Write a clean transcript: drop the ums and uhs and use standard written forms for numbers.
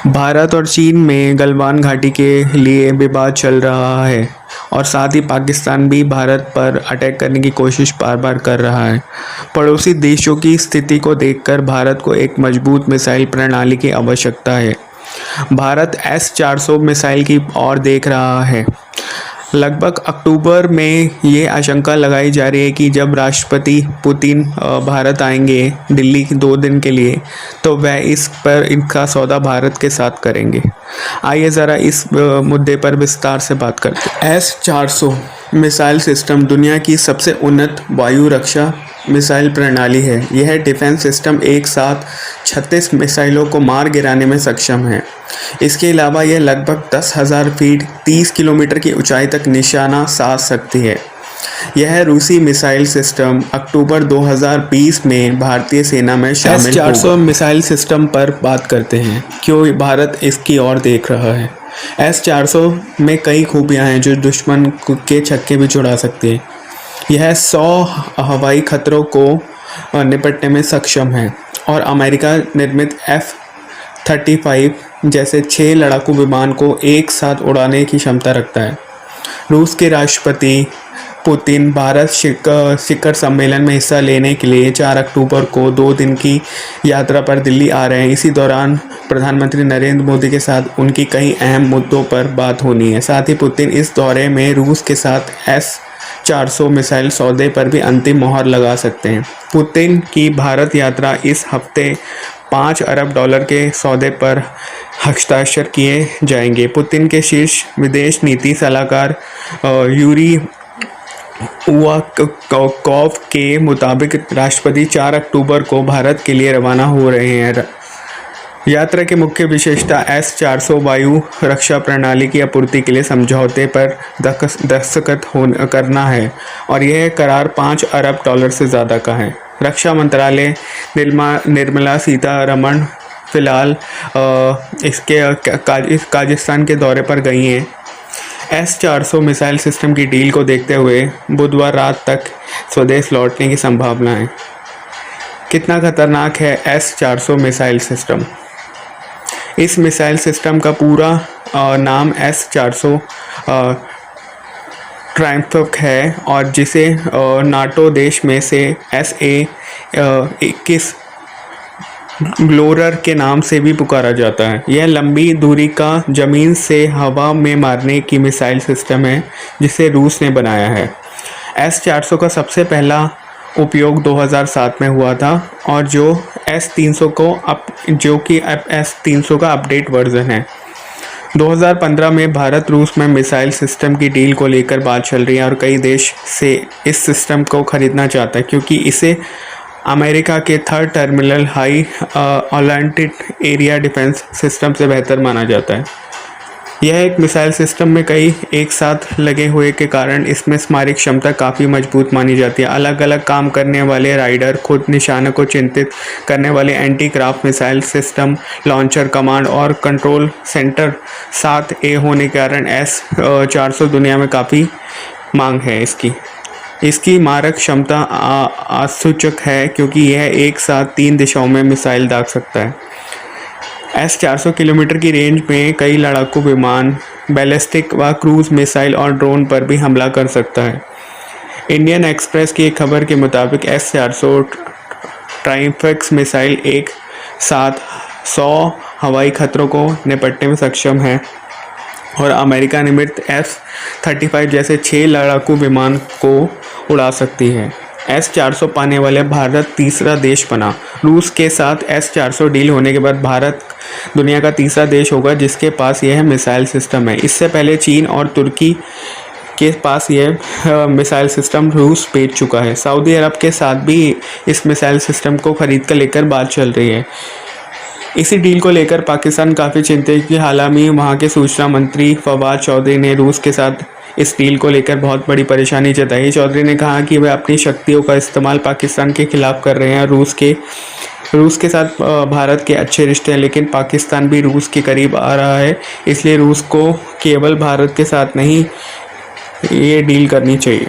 भारत और चीन में गलवान घाटी के लिए विवाद चल रहा है और साथ ही पाकिस्तान भी भारत पर अटैक करने की कोशिश बार बार कर रहा है। पड़ोसी देशों की स्थिति को देखकर भारत को एक मजबूत मिसाइल प्रणाली की आवश्यकता है। भारत S-400 मिसाइल की ओर देख रहा है। लगभग अक्टूबर में ये आशंका लगाई जा रही है कि जब राष्ट्रपति पुतिन भारत आएंगे दिल्ली 2 दिन के लिए, तो वह इस पर इनका सौदा भारत के साथ करेंगे। आइए ज़रा इस मुद्दे पर विस्तार से बात करते हैं। S-400 मिसाइल सिस्टम दुनिया की सबसे उन्नत वायु रक्षा मिसाइल प्रणाली है। यह डिफेंस सिस्टम एक साथ 36 मिसाइलों को मार गिराने में सक्षम है। इसके अलावा यह लगभग 10,000 फीट 30 किलोमीटर की ऊंचाई तक निशाना साध सकती है। यह रूसी मिसाइल सिस्टम अक्टूबर 2020 में भारतीय सेना में शामिल S-400 मिसाइल सिस्टम पर बात करते हैं। क्यों भारत इसकी ओर देख रहा है? S-400 में कई खूबियां हैं जो दुश्मन के छक्के भी छुड़ा सकती हैं। यह 100 हवाई खतरों को निपटने में सक्षम है और अमेरिका निर्मित F-35 जैसे 6 लड़ाकू विमान को एक साथ उड़ाने की क्षमता रखता है। रूस के राष्ट्रपति पुतिन भारत शिखर सम्मेलन में हिस्सा लेने के लिए 4 अक्टूबर को 2 दिन की यात्रा पर दिल्ली आ रहे हैं। इसी दौरान प्रधानमंत्री नरेंद्र मोदी के साथ उनकी कई अहम मुद्दों पर बात होनी है। साथ ही पुतिन इस दौरे में रूस के साथ S-400 मिसाइल सौदे पर भी अंतिम मोहर लगा सकते हैं। पुतिन की भारत यात्रा इस हफ्ते $5 अरब के सौदे पर हस्ताक्षर किए जाएंगे। पुतिन के शीर्ष विदेश नीति सलाहकार यूरी उवाकोव के मुताबिक राष्ट्रपति 4 अक्टूबर को भारत के लिए रवाना हो रहे हैं। यात्रा की मुख्य विशेषता S-400 वायु रक्षा प्रणाली की आपूर्ति के लिए समझौते पर दस्तखत करना है और यह करार $5 अरब से ज़्यादा का है। रक्षा मंत्रालय निर्मला सीतारमण फिलहाल काजाकिस्तान के दौरे पर गई हैं। S-400 मिसाइल सिस्टम की डील को देखते हुए बुधवार रात तक स्वदेश लौटने की संभावना है। कितना खतरनाक है S-400 मिसाइल सिस्टम? इस मिसाइल सिस्टम का पूरा नाम S-400 ट्रायम्फ है और जिसे नाटो देश में से SA-21 ग्लोरर के नाम से भी पुकारा जाता है। यह लंबी दूरी का ज़मीन से हवा में मारने की मिसाइल सिस्टम है जिसे रूस ने बनाया है। S-400 का सबसे पहला उपयोग 2007 में हुआ था और जो S-300 का अपडेट वर्जन है। 2015 में भारत रूस में मिसाइल सिस्टम की डील को लेकर बात चल रही है और कई देश से इस सिस्टम को ख़रीदना चाहता है क्योंकि इसे अमेरिका के 3rd terminal high Atlantic area defence system से बेहतर माना जाता है। यह एक मिसाइल सिस्टम में कई एक साथ लगे हुए के कारण इसमें स्मारक क्षमता काफ़ी मजबूत मानी जाती है। अलग अलग काम करने वाले राइडर, खुद निशाने को चिन्हित करने वाले anti craft missile system, launcher, command और कंट्रोल सेंटर 7A होने के कारण S-400 दुनिया में काफ़ी मांग है। इसकी मारक क्षमता आसूचक है क्योंकि यह एक साथ 3 दिशाओं में मिसाइल दाग सकता है। S-400 किलोमीटर की रेंज में कई लड़ाकू विमान, बैलिस्टिक व क्रूज मिसाइल और ड्रोन पर भी हमला कर सकता है। इंडियन एक्सप्रेस की एक खबर के मुताबिक S-400 ट्रायम्फ मिसाइल एक साथ 100 हवाई खतरों को निपटने में सक्षम है और अमेरिका निर्मित F-35 जैसे 6 लड़ाकू विमान को उड़ा सकती है। S-400 पाने वाले भारत तीसरा देश बना। रूस के साथ S-400 डील होने के बाद भारत दुनिया का तीसरा देश होगा जिसके पास यह मिसाइल सिस्टम है। इससे पहले चीन और तुर्की के पास यह मिसाइल सिस्टम रूस बेच चुका है। सऊदी अरब के साथ भी इस मिसाइल सिस्टम को खरीद कर लेकर बात चल रही है। इसी डील को लेकर पाकिस्तान काफ़ी चिंतित कि हालांकि वहां के सूचना मंत्री फवाद चौधरी ने रूस के साथ इस डील को लेकर बहुत बड़ी परेशानी जताई। चौधरी ने कहा कि वे अपनी शक्तियों का इस्तेमाल पाकिस्तान के खिलाफ कर रहे हैं। रूस के साथ भारत के अच्छे रिश्ते हैं लेकिन पाकिस्तान भी रूस के करीब आ रहा है, इसलिए रूस को केवल भारत के साथ नहीं ये डील करनी चाहिए।